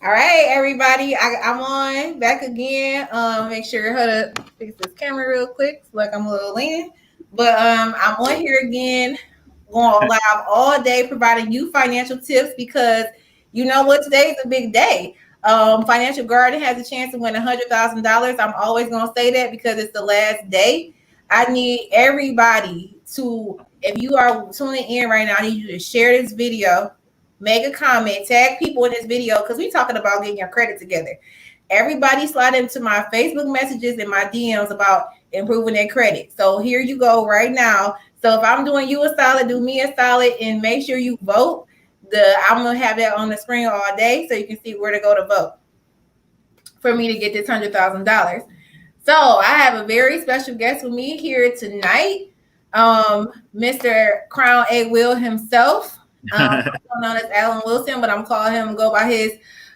All right, everybody. I'm on back again. Make sure how to fix this camera real quick. Like I'm a little lean. But I'm on here again, going live all day, providing you financial tips because you know what, today is a big day. Financial Garden has a chance to win $100,000. I'm always gonna say that because it's the last day. I need everybody to, if you are tuning in right now, I need you to share this video, make a comment, tag people in this video because we're talking about getting your credit together. Everybody slide into my Facebook messages and my DMs about improving their credit. So here you go right now. So if I'm doing you a solid, do me a solid and make sure you vote. I'm gonna have that on the screen all day so you can see where to go to vote for me to get this $100,000. So I have a very special guest with me here tonight, Mr. Crown A. Will himself. Known as Alan Wilson, but I'm calling him go by his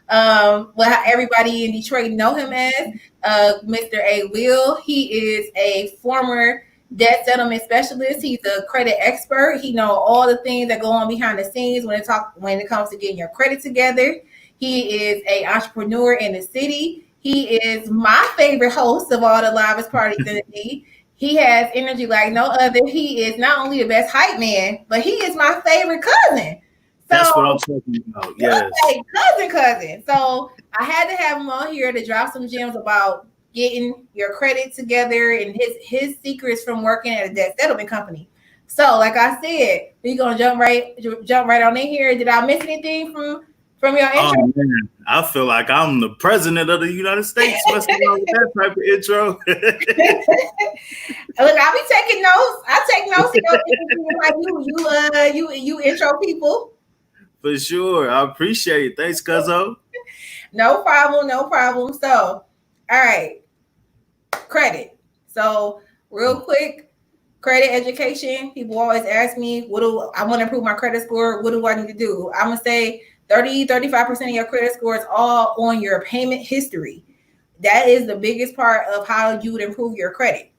what everybody in Detroit know him as, Mr. A. Will. He is a former debt settlement specialist. He's a credit expert. He knows all the things that go on behind the scenes when it comes to getting your credit together. He is an entrepreneur in the city. He is my favorite host of all the livest parties in the city. He has energy like no other. He is not only the best hype man, but he is my favorite cousin. So, that's what I'm talking about. Yes. Cousin. So I had to have him on here to drop some gems about getting your credit together and his secrets from working at a debt settlement company. So, like I said, we're gonna jump right on in here. Did I miss anything from your intro? Oh man, I feel like I'm the president of the United States messing around with that type of intro. Look, I'll be taking notes. I take notes like you intro people. For sure. I appreciate it. Thanks, Cuzzo. No problem. So, all right. Credit. So, real quick, credit education. People always ask me, I want to improve my credit score? What do I need to do? I'm going to say 35% of your credit score is all on your payment history. That is the biggest part of how you would improve your credit.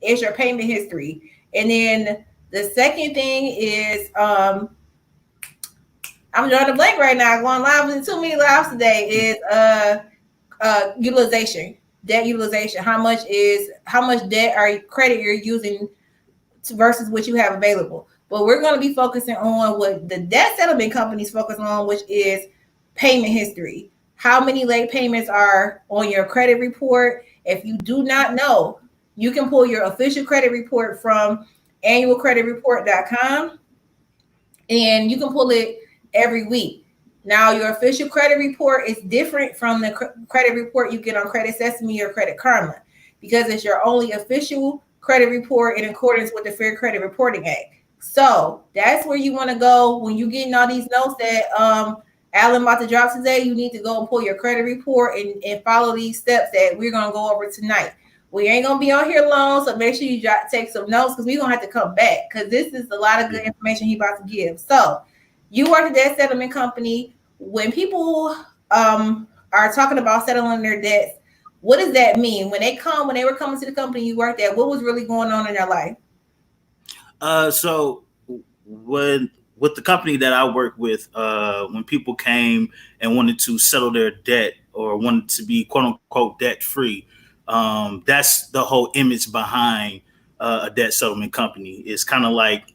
It's your payment history. And then the second thing is, I'm drawing a blank right now. Going live with too many lives today is utilization, debt utilization. How much debt or credit you're using versus what you have available. But we're going to be focusing on what the debt settlement companies focus on, which is payment history. How many late payments are on your credit report? If you do not know, you can pull your official credit report from annualcreditreport.com and you can pull it every week. Now, your official credit report is different from the credit report you get on Credit Sesame or Credit Karma because it's your only official credit report in accordance with the Fair Credit Reporting Act. So that's where you want to go when you're getting all these notes that Alan about to drop today. You need to go and pull your credit report and follow these steps that we're going to go over tonight. We ain't going to be on here long, so make sure you take some notes because we're going to have to come back because this is a lot of good information he's about to give. So you work at a debt settlement company. When people are talking about settling their debts, what does that mean? When they were coming to the company you worked at, what was really going on in their life? So with the company that I work with, when people came and wanted to settle their debt or wanted to be quote unquote debt free, that's the whole image behind a debt settlement company. It's kind of like,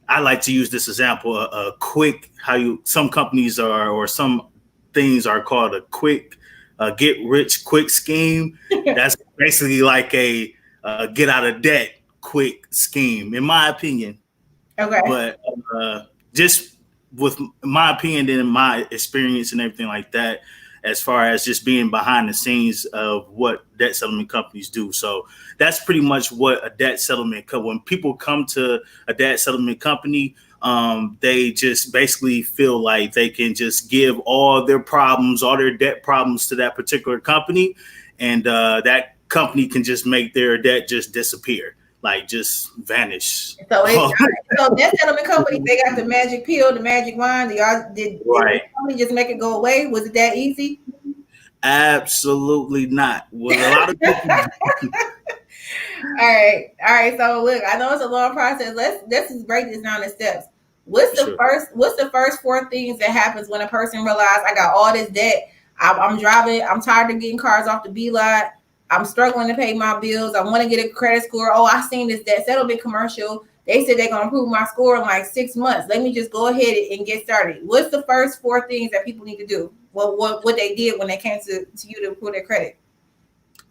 I like to use this example, a quick, some companies are, or some things are called a quick get rich quick scheme. That's basically like a get out of debt quick scheme, in my opinion. Okay. But just with my opinion and my experience and everything like that, as far as just being behind the scenes of what debt settlement companies do. So that's pretty much what a debt settlement when people come to a debt settlement company, they just basically feel like they can just give all their problems, all their debt problems to that particular company. And that company can just make their debt just disappear, like just vanish. So debt settlement companies, they got the magic pill, the magic wand. Did the company just make it go away? Was it that easy? Absolutely not. Well, a lot of people. All right. So look, I know it's a long process. Let's just break this down in steps. What's the first 4 things that happens when a person realizes I got all this debt? I'm driving. I'm tired of getting cars off the B lot. I'm struggling to pay my bills. I want to get a credit score. Oh, I seen this debt settlement commercial. They said they're gonna improve my score in like 6 months. Let me just go ahead and get started. What's the first four things that people need to do? What they did when they came to you to improve their credit?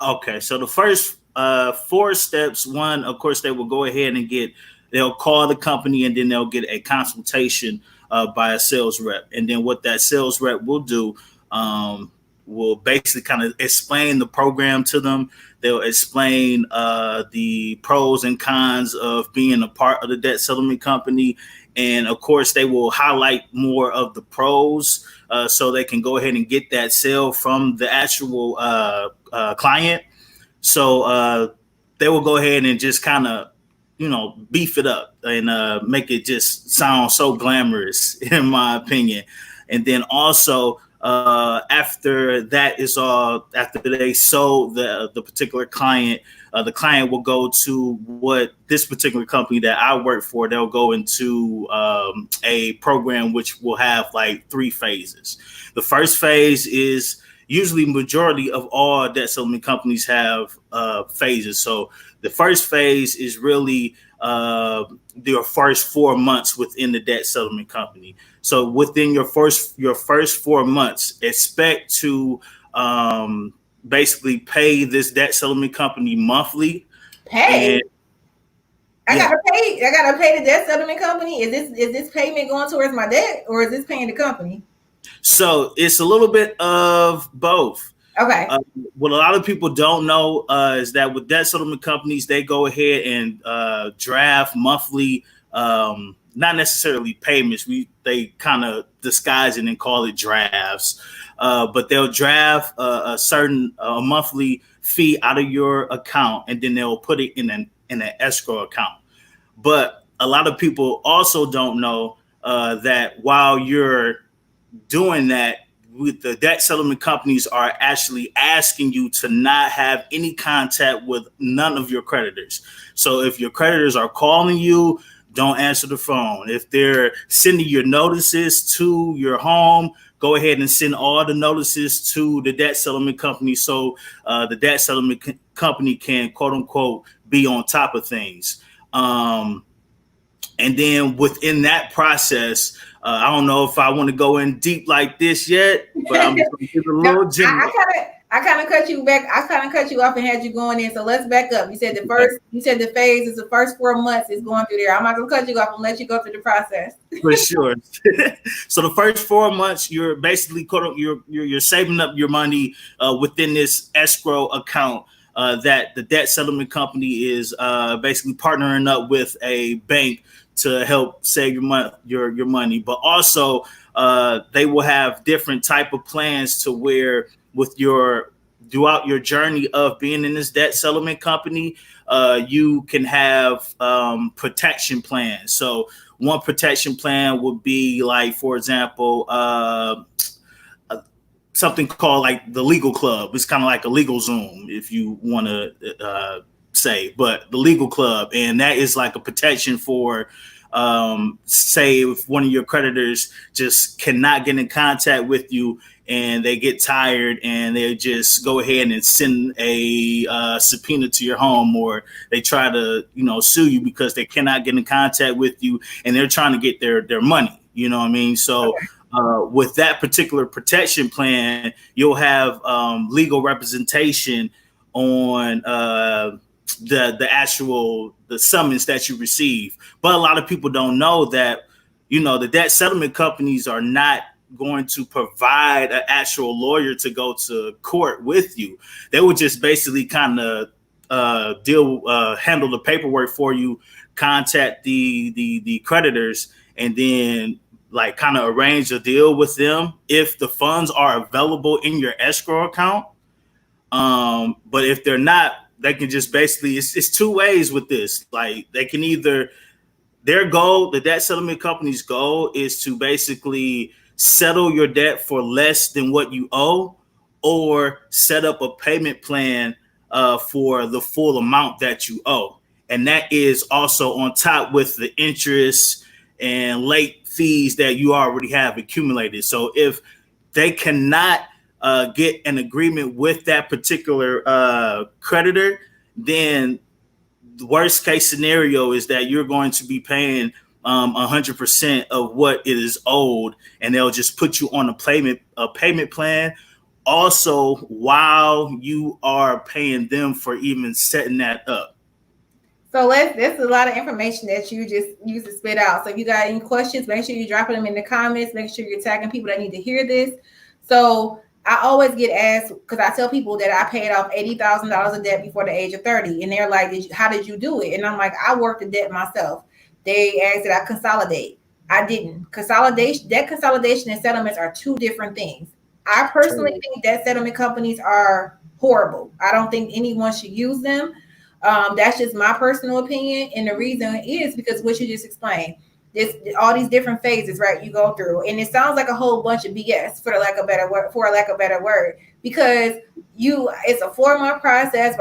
Okay, so the first four steps. One, of course, they will go ahead and they'll call the company and then they'll get a consultation by a sales rep. And then what that sales rep will do will basically kind of explain the program to them. They'll explain the pros and cons of being a part of the debt settlement company. And of course, they will highlight more of the pros so they can go ahead and get that sale from the actual client. So they will go ahead and just kind of, beef it up and make it just sound so glamorous, in my opinion. And then also, after that is all, after they sold the particular client, the client will go to what this particular company that I work for. They'll go into a program which will have like three phases. The first phase is usually majority of all debt settlement companies have phases. So the first phase is really your first 4 months within the debt settlement company. So within your first 4 months, expect to basically pay this debt settlement company monthly. Pay. And I yeah, gotta pay. I gotta pay the debt settlement company. Is this payment going towards my debt, or is this paying the company? so it's a little bit of both. Okay. What a lot of people don't know is that with debt settlement companies, they go ahead and draft monthly, not necessarily payments. They kind of disguise it and call it drafts, but they'll draft a certain monthly fee out of your account, and then they'll put it in an escrow account. But a lot of people also don't know that while you're doing that, with the debt settlement companies are actually asking you to not have any contact with none of your creditors. So if your creditors are calling you, don't answer the phone. If they're sending your notices to your home, go ahead and send all the notices to the debt settlement company so the debt settlement company can, quote unquote, be on top of things. And then within that process, I don't know if I want to go in deep like this yet, but I'm just going to give it a No, little general. I kind of cut you back. I kind of cut you off and had you going in. So let's back up. You said the phase is the first 4 months is going through there. I'm not gonna cut you off and let you go through the process. For sure. So the first 4 months, you're basically you're saving up your money within this escrow account that the debt settlement company is basically partnering up with a bank to help save your money. But also, they will have different type of plans to where with your throughout your journey of being in this debt settlement company, you can have protection plans. So one protection plan would be like, for example, something called like the legal club. It's kind of like a legal Zoom, if you want to say, but the legal club, and that is like a protection for say if one of your creditors just cannot get in contact with you and they get tired and they just go ahead and send a subpoena to your home, or they try to sue you because they cannot get in contact with you and they're trying to get their money. You know what I mean? So with that particular protection plan, you'll have legal representation on the summons that you receive. But a lot of people don't know that the debt settlement companies are not going to provide an actual lawyer to go to court with you. They would just basically kind of handle the paperwork for you, contact the creditors, and then like kind of arrange a deal with them if the funds are available in your escrow account. But if they're not, they can just basically, it's two ways with this. Like they can either, their goal, the debt settlement company's goal is to basically settle your debt for less than what you owe, or set up a payment plan for the full amount that you owe. And that is also on top with the interest and late fees that you already have accumulated. So if they cannot get an agreement with that particular creditor, then the worst case scenario is that you're going to be paying 100% of what it is owed, and they'll just put you on a payment plan. Also, while you are paying them for even setting that up. So that's a lot of information that you just use to spit out. So if you got any questions, make sure you're dropping them in the comments. Make sure you're tagging people that need to hear this. So I always get asked, because I tell people that I paid off $80,000 of debt before the age of 30. And they're like, how did you do it? And I'm like, I worked the debt myself. They asked that I consolidate. I didn't. Debt consolidation and settlements are two different things. I personally think debt settlement companies are horrible. I don't think anyone should use them. That's just my personal opinion, and the reason is because what you just explained. This all these different phases, right? You go through, and it sounds like a whole bunch of BS for lack of better word. For a lack of better word, because it's a 4-month process.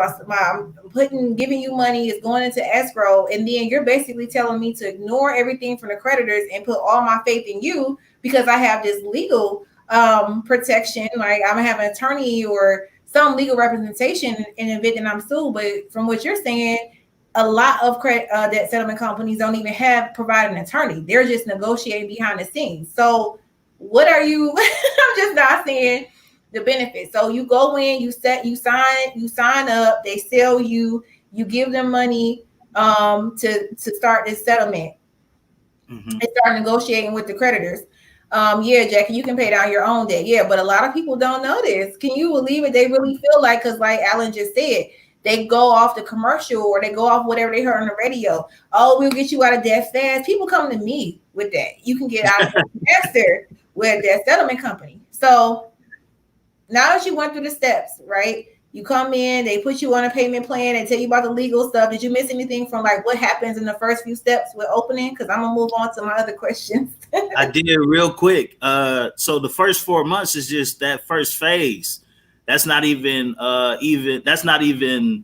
Giving you money is going into escrow, and then you're basically telling me to ignore everything from the creditors and put all my faith in you because I have this legal protection. Like I'm gonna have an attorney or some legal representation in the event that I'm sued. But from what you're saying, a lot of debt settlement companies don't even provide an attorney. They're just negotiating behind the scenes. So what are you? I'm just not seeing the benefits. So you go in, you sign up, they sell you, you give them money to start this settlement and start negotiating with the creditors. Yeah, Jackie, you can pay down your own debt. Yeah, but a lot of people don't know this. Can you believe it? They really feel like, because like Alan just said, they go off the commercial or they go off whatever they heard on the radio. Oh, we'll get you out of debt fast. People come to me with that. You can get out of debt faster with a debt settlement company. So now that you went through the steps, right? You come in, they put you on a payment plan, they tell you about the legal stuff. Did you miss anything from like what happens in the first few steps with opening? Because I'm gonna move on to my other questions. I did it real quick. So the first 4 months is just that first phase. That's not even that's not even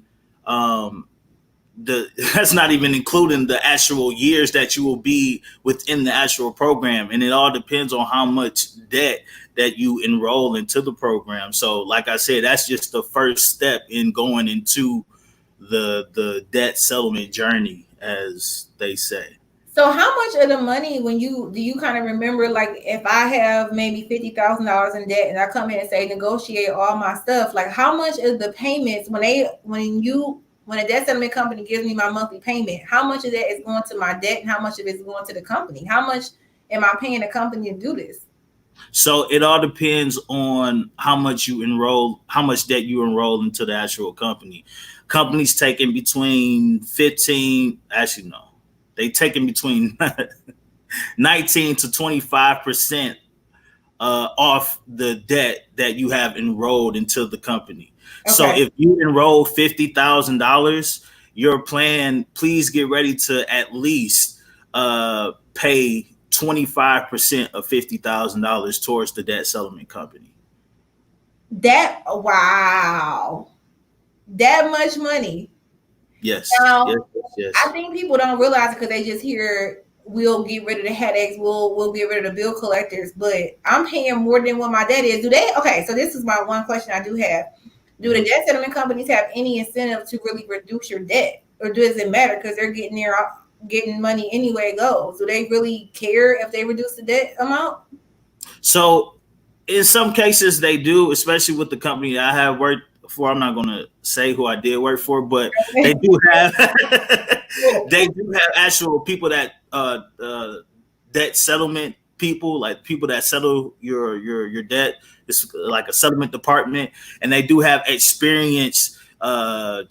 that's not even including the actual years that you will be within the actual program, and it all depends on how much debt that you enroll into the program. So like I said, that's just the first step in going into the debt settlement journey, as they say. So how much of the money do you kind of remember, like if I have maybe $50,000 in debt and I come in and say negotiate all my stuff, like how much of the payments when a debt settlement company gives me my monthly payment, how much of that is going to my debt and how much of it is going to the company? How much am I paying the company to do this? So it all depends on how much debt you enroll into the actual company. Companies taking between 15, actually no, they taking between 19 to 25% off the debt that you have enrolled into the company. Okay. So if you enroll $50,000, your plan, please get ready to at least pay 25% of $50,000 towards the debt settlement company. Wow, that much money. Yes. Now, yes. I think people don't realize it because they just hear we'll get rid of the headaches, we'll get rid of the bill collectors, but I'm paying more than what my debt is. Okay, so this is my one question I do have. Do the debt settlement companies have any incentive to really reduce your debt, or does it matter because they're getting money anyway it goes? Do they really care if they reduce the debt amount? So in some cases they do, especially with the company I have worked for. I'm not going to say who I did work for, but they do have actual people that debt settlement people, like people that settle your debt. It's like a settlement department, and they do have experienced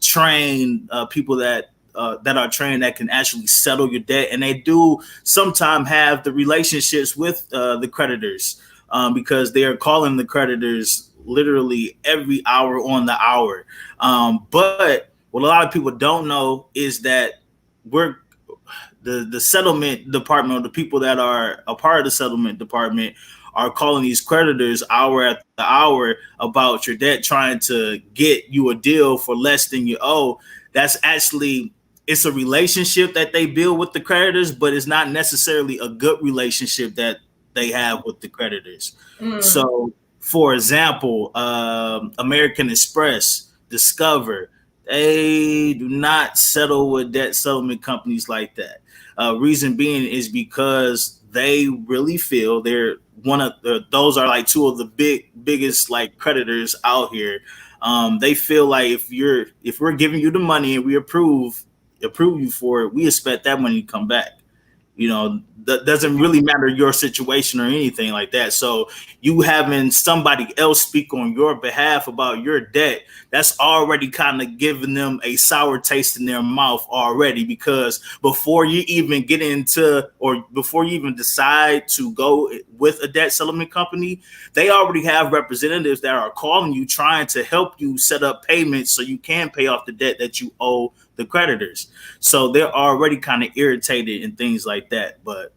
trained people that are trained that can actually settle your debt, and they do sometimes have the relationships with the creditors because they are calling the creditors literally every hour on the hour. But what a lot of people don't know is that the settlement department, or the people that are a part of the settlement department, are calling these creditors hour after hour about your debt, trying to get you a deal for less than you owe. It's a relationship that they build with the creditors, but it's not necessarily a good relationship that they have with the creditors. So For example, American Express, Discover, they do not settle with debt settlement companies like that. Reason being is because they really feel they're one of those are like two of the biggest like creditors out here. They feel like if we're giving you the money and we approve you for it, we expect that money to come back. That doesn't really matter your situation or anything like that. So you having somebody else speak on your behalf about your debt, that's already kind of giving them a sour taste in their mouth already, because before you even get into or before you even decide to go with a debt settlement company, they already have representatives that are calling you trying to help you set up payments so you can pay off the debt that you owe the creditors. So they're already kind of irritated and things like that. But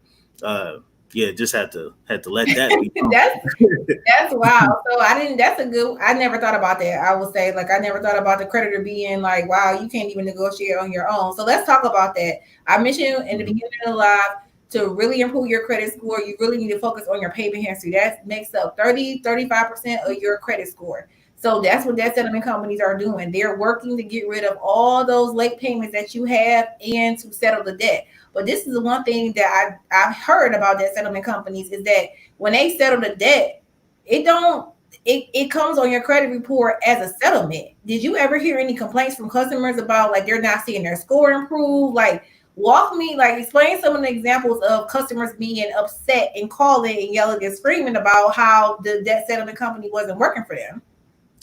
yeah, just had to let that be known. That's wild. So I didn't. That's a good. I never thought about that. I would say like I never thought about the creditor being like, wow, you can't even negotiate on your own. So let's talk about that. I mentioned in the Mhm. beginning of the live, to really improve your credit score, you really need to focus on your payment history. That makes up 35% of your credit score. So that's what debt settlement companies are doing. They're working to get rid of all those late payments that you have and to settle the debt. But this is the one thing that I've heard about debt settlement companies is that when they settle the debt, it don't it comes on your credit report as a settlement. Did you ever hear any complaints from customers about like they're not seeing their score improve? Like walk me, like explain some of the examples of customers being upset and calling and yelling and screaming about how the debt settlement company wasn't working for them.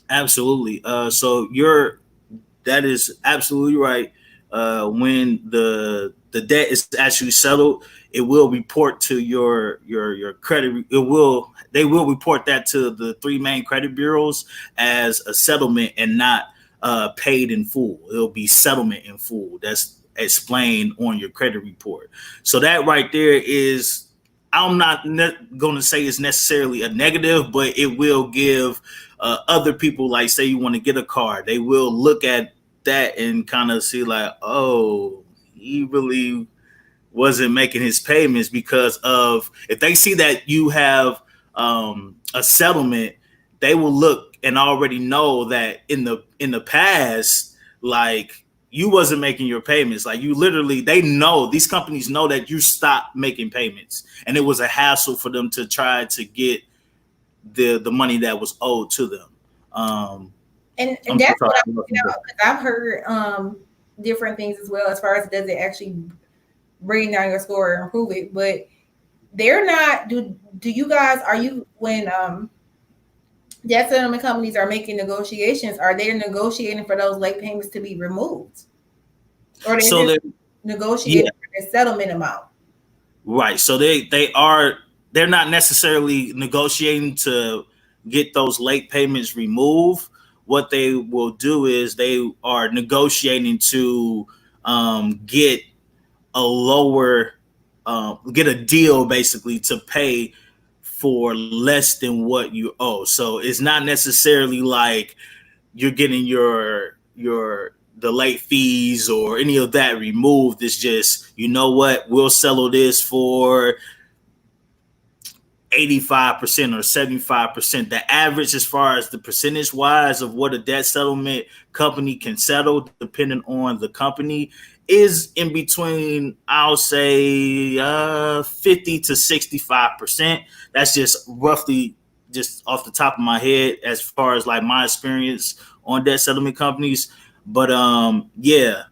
Absolutely. So that is absolutely right. When the debt is actually settled, it will report to your credit. They will report that to the three main credit bureaus as a settlement and not paid in full. It'll be settlement in full. That's explained on your credit report. So that right there is. I'm not going to say it's necessarily a negative, but it will give other people, like say you want to get a car, they will look at that and kind of see like, oh, he really wasn't making his payments, because of if they see that you have a settlement, they will look and already know that in the past, like you wasn't making your payments. Like you literally, they know, these companies know that you stopped making payments, and it was a hassle for them to try to get the money that was owed to them. Um, And I'm so that's sorry. what I'm thinking about because I've heard different things as well as far as does it actually bring down your score or improve it. But they're not do you guys are you when debt settlement companies are making negotiations, are they negotiating for those late payments to be removed? Or they're So just they yeah, negotiating for the settlement amount? right. So they're not necessarily negotiating to get those late payments removed. What they will do is they are negotiating to get a lower get a deal basically to pay for less than what you owe. So it's not necessarily like you're getting your the late fees or any of that removed. It's just, you know what, we'll settle this for 85% or 75%. The average, as far as the percentage wise of what a debt settlement company can settle, depending on the company, is in between, I'll say 50 to 65%. That's just roughly, just off the top of my head, as far as like my experience on debt settlement companies. But yeah,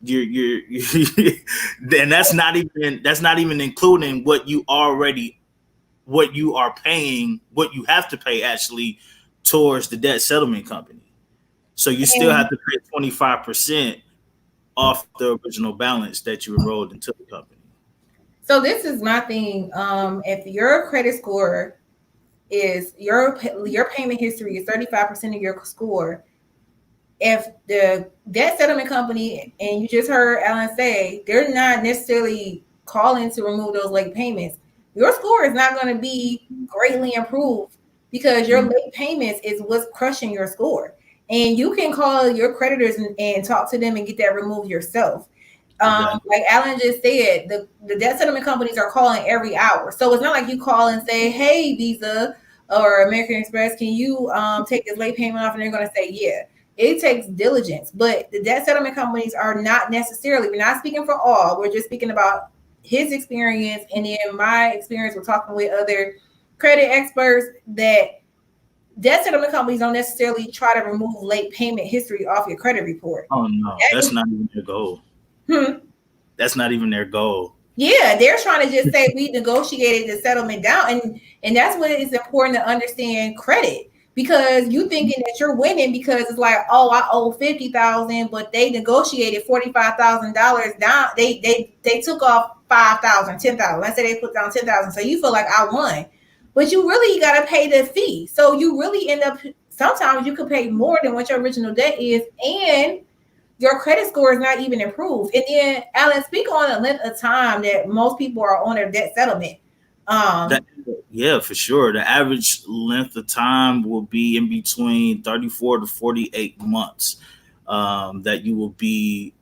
you're and that's not even including what you are paying, what you have to pay actually towards the debt settlement company. So you still And have to pay 25% off the original balance that you enrolled into the company. so this is my thing. If your credit score is your payment history is 35% of your score, if the debt settlement company, and you just heard Alan say, they're not necessarily calling to remove those late payments, your score is not going to be greatly improved because your Mm, late payments is what's crushing your score. And you can call your creditors and talk to them and get that removed yourself. exactly. Like Alan just said, the debt settlement companies are calling every hour. So it's not like you call and say, hey, Visa, or American Express, can you take this late payment off? And they're going to say, yeah. It takes diligence, but the debt settlement companies are not necessarily, we're not speaking for all, we're just speaking about his experience and then my experience with talking with other credit experts, that debt settlement companies don't necessarily try to remove late payment history off your credit report. Oh no, That that's is, not even their goal. hmm, That's not even their goal. yeah, they're trying to just say we negotiated the settlement down, and that's what it's important to understand credit, because you thinking that you're winning because it's like, oh, I owe 50,000, but they negotiated $45,000 down. They took off 5,000, 10,000. Let's say they put down 10,000, so you feel like I won, but you really got to pay the fee. So you really end up, sometimes you could pay more than what your original debt is, and your credit score is not even improved. And then, Alan, speak on the length of time that most people are on their debt settlement. That, Um, yeah, for sure. The average length of time will be in between 34 to 48 months. That you will be,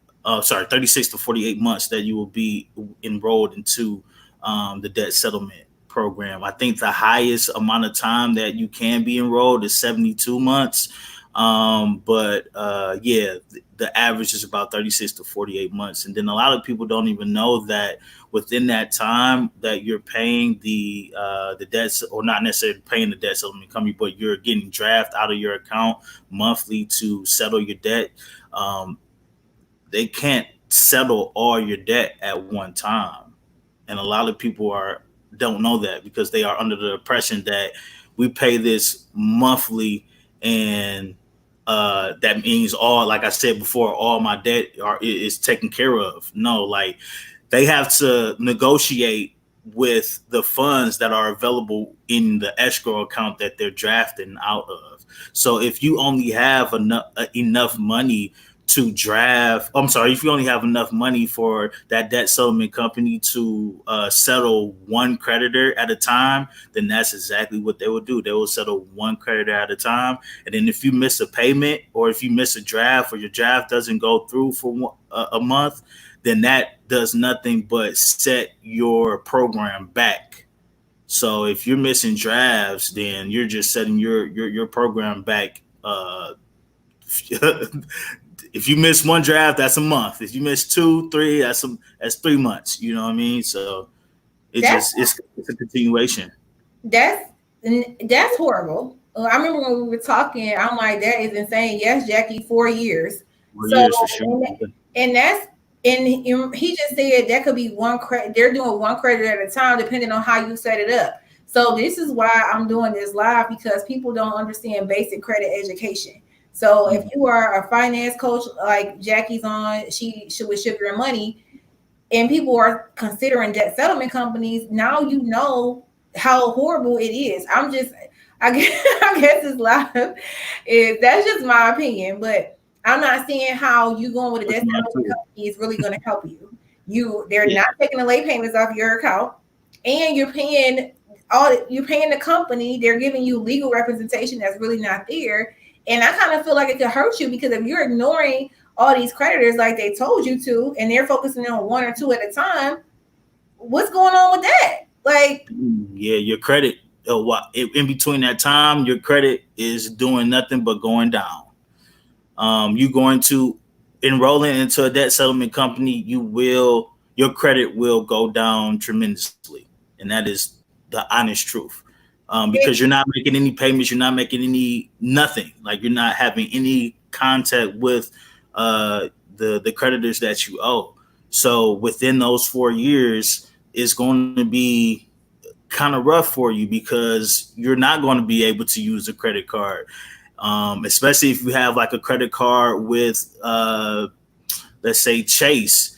sorry, 36 to 48 months that you will be enrolled into the debt settlement program. I think the highest amount of time that you can be enrolled is 72 months. But yeah, the average is about 36 to 48 months. And then a lot of people don't even know that within that time that you're paying the debts, or not necessarily paying the debt settlement company, but you're getting draft out of your account monthly to settle your debt. Um, they can't settle all your debt at one time, and a lot of people are don't know that because they are under the impression that we pay this monthly, and that means all, like I said before, all my debt is taken care of. No, like they have to negotiate with the funds that are available in the escrow account that they're drafting out of. So if you only have enough money to draft, I'm sorry, if you only have enough money for that debt settlement company to settle one creditor at a time, then that's exactly what they will do. They will settle one creditor at a time. And then if you miss a payment, or if you miss a draft, or your draft doesn't go through for a month, then that does nothing but set your program back. So if you're missing drafts, then you're just setting your program back. If you miss one draft, that's a month. If you miss two, three, that's 3 months. You know what I mean? So that's it's a continuation. that's that's horrible. I remember when we were talking, I'm like, that is insane. Yes, Jackie, 4 years. 4 years for So sure. and that's, and he just said that could be one credit. They're doing one credit at a time, depending on how you set it up. So this is why I'm doing this live, because people don't understand basic credit education. So if Mhm. you are a finance coach like Jackie's on, she with Sugar and Money, and people are considering debt settlement companies, now you know how horrible it is. I guess, I guess it's live. That's just my opinion, but I'm not seeing how you going with a That's debt mine settlement too. company is really going to help you. They're Yeah. not taking the late payments off your account, and you're paying the company. They're giving you legal representation that's really not there, and I kind of feel like it could hurt you, because if you're ignoring all these creditors like they told you to, and they're focusing on one or two at a time, what's going on with that? Like, Yeah, your credit. In between that time, your credit is doing nothing but going down. You going to enrolling into a debt settlement company, your credit will go down tremendously, and that is the honest truth. Because you're not making any payments, you're not making any nothing. Like you're not having any contact with the creditors that you owe. So within those 4 years, it's going to be kind of rough for you because you're not going to be able to use a credit card, especially if you have like a credit card with, let's say Chase.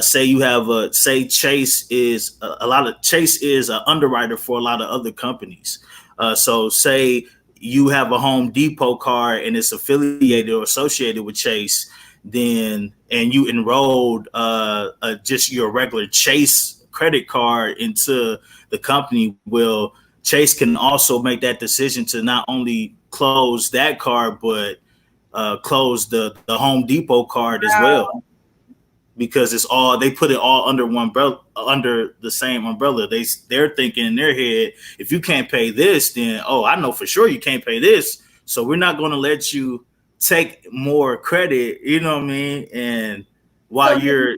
Say you have say Chase is a lot of Chase is an underwriter for a lot of other companies. So say you have a Home Depot card and it's affiliated or associated with Chase, then and you enrolled just your regular Chase credit card into the company, will Chase can also make that decision to not only close that card but close the Home Depot card as well. because it's all, they put it all under one umbrella, under the same umbrella. They're thinking in their head, if you can't pay this, then I know for sure you can't pay this, so we're not going to let you take more credit. You know what I mean? And while So you're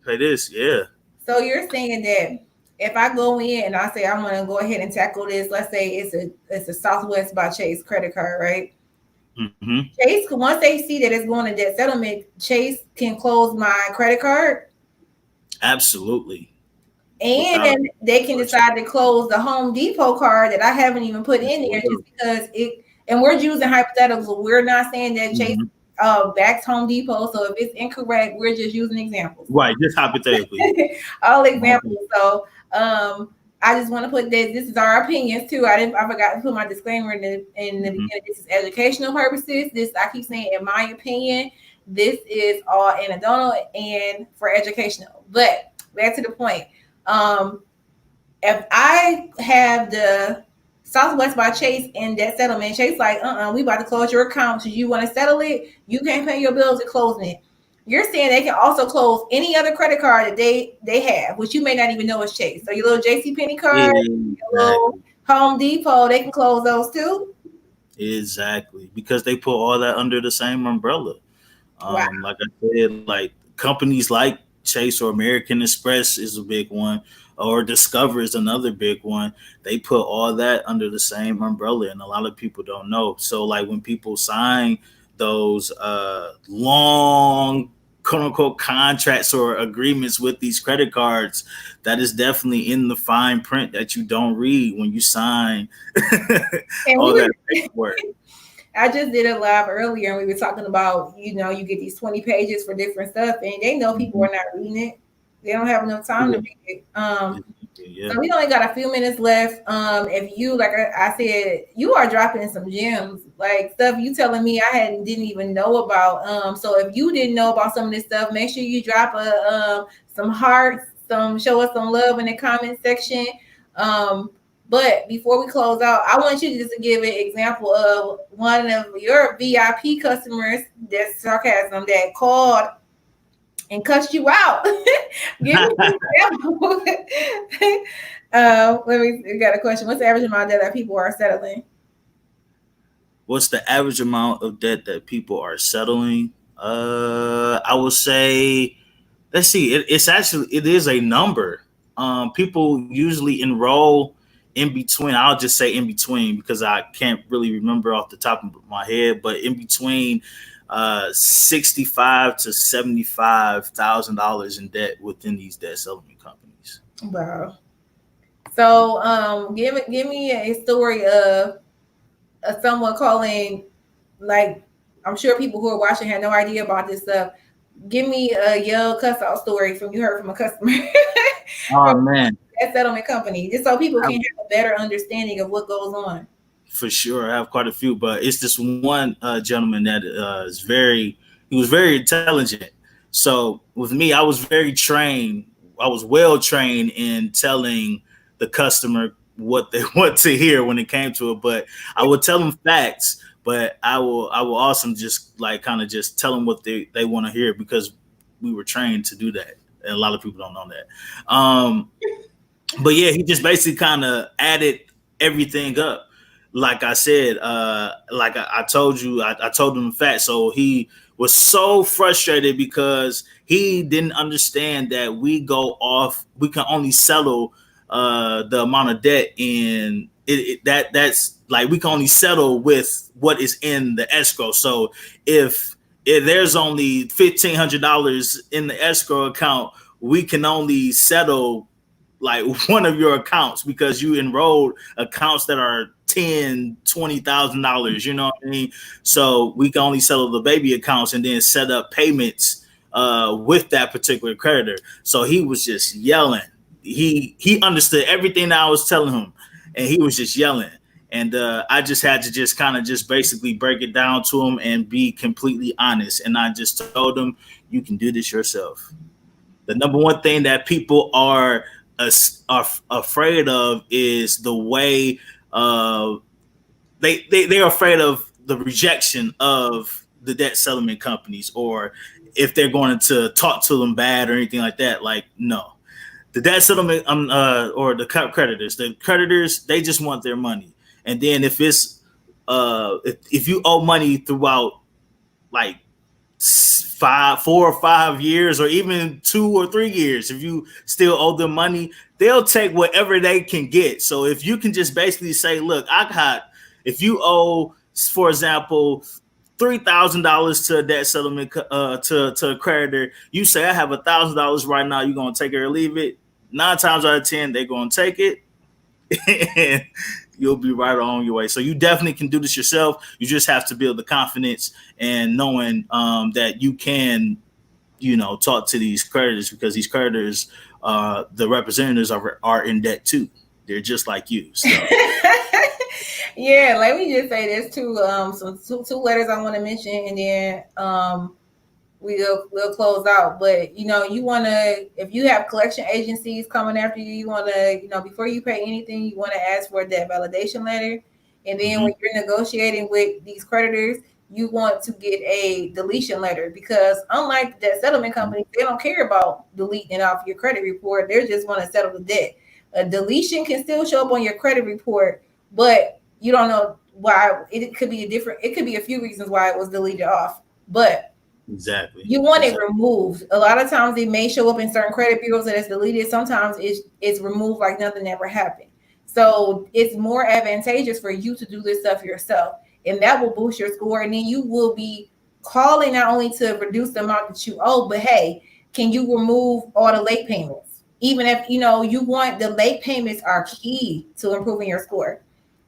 pay this, yeah. so you're saying that if I go in and I say I'm gonna go ahead and tackle this, let's say it's a Southwest by Chase credit card, right? Hmm. Chase, once they see that it's going to debt settlement, Chase can close my credit card, Absolutely, without a and they can question. decide to close the Home Depot card that I haven't even put Yes, in they there will. just because it. And we're using hypotheticals. We're not saying that Chase Mhm. backs Home Depot. So if it's incorrect, we're just using examples. Right, just hypothetically. All examples. Okay. So I just want to put that this is our opinions too. I forgot to put my disclaimer in the Mhm. beginning. This is educational purposes. This I keep saying in my opinion. This is all anecdotal and for educational. But back to the point. Um, if I have the Southwest by Chase in that settlement, Chase like, we about to close your account. So you want to settle it? You can't pay your bills, are closing it. You're saying they can also close any other credit card that they have, which you may not even know is Chase. So your little JC Penney card, your little Exactly. Home Depot, they can close those too. Exactly. Because they put all that under the same umbrella. Wow. Like I said, like companies like Chase or American Express is a big one, or Discover is another big one. They put all that under the same umbrella, and a lot of people don't know. So, like when people sign those long, quote unquote, contracts or agreements with these credit cards, that is definitely in the fine print that you don't read when you sign And we all that were paperwork. I just did it live earlier and we were talking about, you get these 20 pages for different stuff and they know people Mhm. are not reading it. They don't have enough time to Yeah, read it. yeah. So we only got a few minutes left. If you, like I said, you are dropping some gems, like stuff you telling me I didn't even know about. So if you didn't know about some of this stuff, make sure you drop some hearts, show us some love in the comment section. Um, but before we close out, I want you just to give an example of one of your VIP customers, that's sarcasm, that called and cussed you out. Give me an example. Let me. We got a question. What's the average amount that people are settling? What's the average amount of debt that people are settling? I would say, let's see. It is a number. People usually enroll in between. I'll just say in between because I can't really remember off the top of my head, but in between 65 to $75,000 in debt within these debt settlement companies. Wow. So, give me a story of someone calling. Like, I'm sure people who are watching have no idea about this stuff. Give me a yell cuss out story from you heard from a customer Oh from man, that settlement company, just so people can have a better understanding of what goes on. for sure, I have quite a few, but it's this one gentleman that he was very intelligent. So with me, I was very trained. I was well trained in telling the customer what they want to hear when it came to it. But I would tell them facts, but I will also just like kind of just tell them what they want to hear because we were trained to do that. And a lot of people don't know that. But yeah, he just basically kind of added everything up. Like I said, like I told you, I told him the fact. So he was so frustrated because he didn't understand that we can only settle the amount of debt in that's like we can only settle with what is in the escrow. So if there's only $1,500 in the escrow account, we can only settle like one of your accounts because you enrolled accounts that are $10,000, $20,000. You know what I mean? So we can only settle the baby accounts and then set up payments with that particular creditor. So he was just yelling. He understood everything that I was telling him, and he was just yelling. And I just had to just kind of just basically break it down to him and be completely honest. And I just told him, you can do this yourself. The number one thing that people are afraid of is the way they're afraid of the rejection of the debt settlement companies, or if they're going to talk to them bad or anything like that. Like, no, the debt settlement or the creditors, they just want their money. And then if it's if you owe money throughout like 4 or 5 years, or even 2 or 3 years, if you still owe them money, they'll take whatever they can get. So if you can just basically say, look, if you owe, for example, $3,000 to a debt settlement to a creditor, you say I have $1,000 right now, you're gonna take it or leave it. 9 times out of 10, they're gonna take it, and you'll be right on your way. So you definitely can do this yourself. You just have to build the confidence and knowing that you can, talk to these creditors, because these creditors, the representatives are in debt too. They're just like you. So. Yeah, let me just say this too. Two letters I want to mention, and then we'll close out. But you want to, if you have collection agencies coming after you, you want to, before you pay anything, you want to ask for a debt validation letter. And then when you're negotiating with these creditors, you want to get a deletion letter, because unlike debt settlement companies, they don't care about deleting off your credit report. They just want to settle the debt. A deletion can still show up on your credit report, but you don't know why. It could be a few reasons why it was deleted off, but exactly, you want it removed. A lot of times it may show up in certain credit bureaus that it's deleted. Sometimes it's removed like nothing ever happened. So it's more advantageous for you to do this stuff yourself, and that will boost your score. And then you will be calling not only to reduce the amount that you owe, but hey, can you remove all the late payments? Even if you want, the late payments are key to improving your score.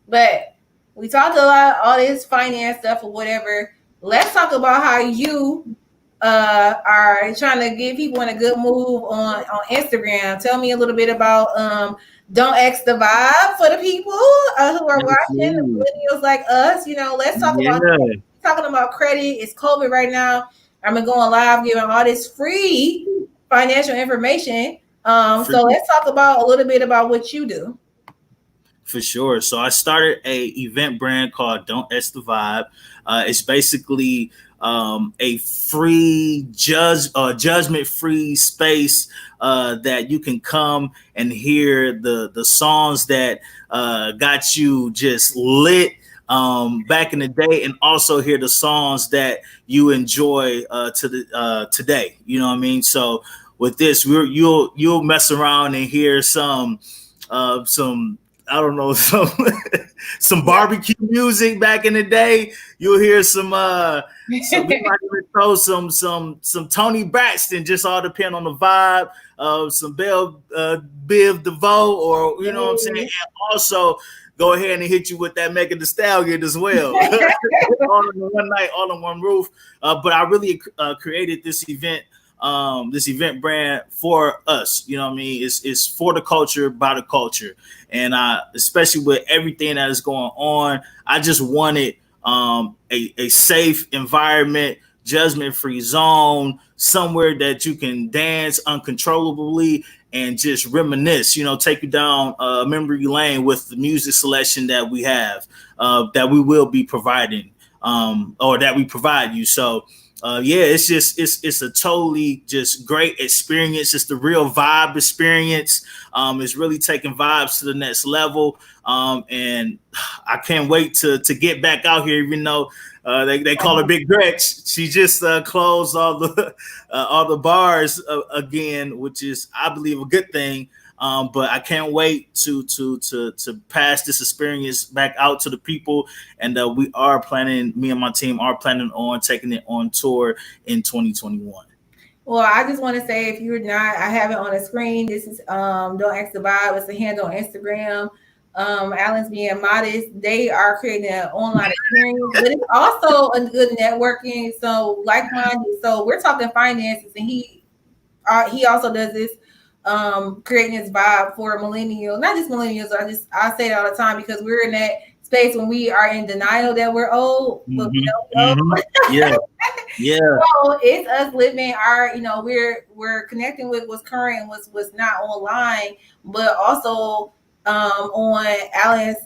But we talked a lot, all this finance stuff or whatever. Let's talk about how you are trying to give people in a good move on Instagram. Tell me a little bit about Don't X the Vibe for the people who are watching, the millennials like us. Let's talk about talking about credit. It's COVID right now. I'm going live giving all this free financial information. So let's talk about a little bit about what you do. For sure. So I started a event brand called Don't S the Vibe. It's basically a free judgment free space that you can come and hear the songs that got you just lit back in the day, and also hear the songs that you enjoy today. You know what I mean? So with this, you'll mess around and hear some I don't know, some barbecue music back in the day. You'll hear some we might even throw some Tony Braxton, just all depend on the vibe. Some Biv DeVoe, or you know what I'm saying, and also go ahead and hit you with that Megan Thee Stallion as well. All in one night, all on one roof. But I really created this event brand for us. You know what I mean? It's for the culture, by the culture. And especially with everything that is going on, I just wanted a safe environment, judgment-free zone, somewhere that you can dance uncontrollably and just reminisce, take you down memory lane with the music selection that we have, that we will be providing, or that we provide you. So it's a totally just great experience. It's the real vibe experience. It's really taking vibes to the next level. And I can't wait to get back out here, even though they call her Big Gretch. She just closed all the bars again, which is, I believe, a good thing. But I can't wait to pass this experience back out to the people. And me and my team are planning on taking it on tour in 2021. Well, I just want to say, if you're not, I have it on the screen. This is Don't Ask the Vibe. It's a handle on Instagram. Alan's being modest. They are creating an online experience, but it's also a good networking. So like-minded. So we're talking finances, and he also does this, creating this vibe for millennials, not just millennials. I say it all the time, because we're in that space when we are in denial that we're old, but we know we're old. Yeah. So it's us living our, we're connecting with what's current and what's not online, but also on Alan's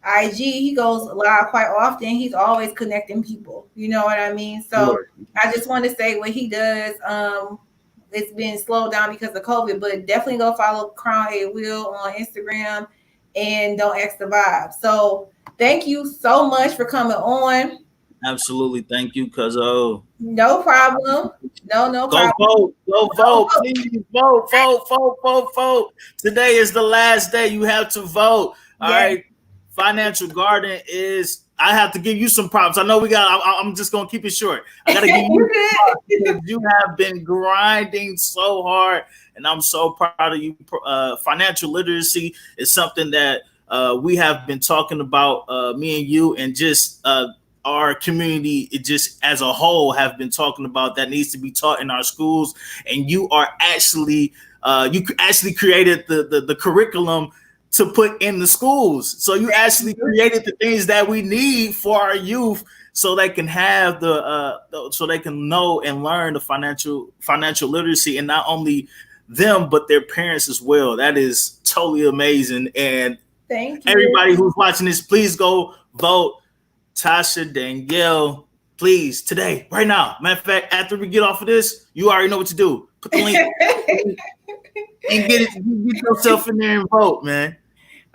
IG, he goes live quite often. He's always connecting people. You know what I mean? So Sure. I just want to say what he does. It's been slowed down because of COVID, but definitely go follow Crown A Will on Instagram and don't X the vibe. So thank you so much for coming on. Absolutely. Thank you, cuz No problem. No go problem. vote. Go Go vote. vote. Please vote. Vote. Vote. Vote. Vote. Today is the last day. You have to vote. All Yes. right. Financial Garden is. I have to give you some props. I know we got. I'm just gonna keep it short. I gotta give you You some props good? because you have been grinding so hard, and I'm so proud of you. Financial literacy is something that we have been talking about. Me and you, and just our community, it just as a whole, have been talking about that needs to be taught in our schools. And you are actually you actually created the curriculum to put in the schools. So you actually created the things that we need for our youth, so they can have so they can know and learn the financial literacy, and not only them but their parents as well. That is totally amazing. And Thank you. everybody who's watching this, please go vote Tasha Danielle, please, today, right now. Matter of fact, after we get off of this, you already know what to do. Put the link and get yourself in there and vote, man.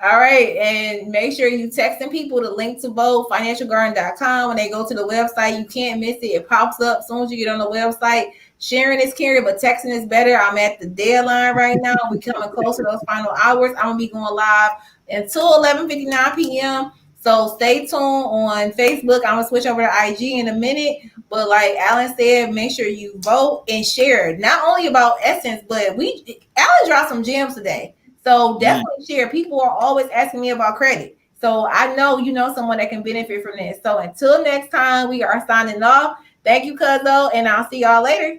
All right. And make sure you texting people the link to vote, financialgarden.com. When they go to the website, you can't miss it. It pops up as soon as you get on the website. Sharing is caring, but texting is better. I'm at the deadline right now. We coming close to those final hours. I'm gonna be going live until 11:59 p.m. So stay tuned on Facebook. I'm gonna switch over to IG in a minute. But like Alan said, make sure you vote and share. Not only about Essence, but Alan dropped some gems today. So definitely share. People are always asking me about credit. So I know you know someone that can benefit from this. So until next time, we are signing off. Thank you, Cuzzo, and I'll see y'all later.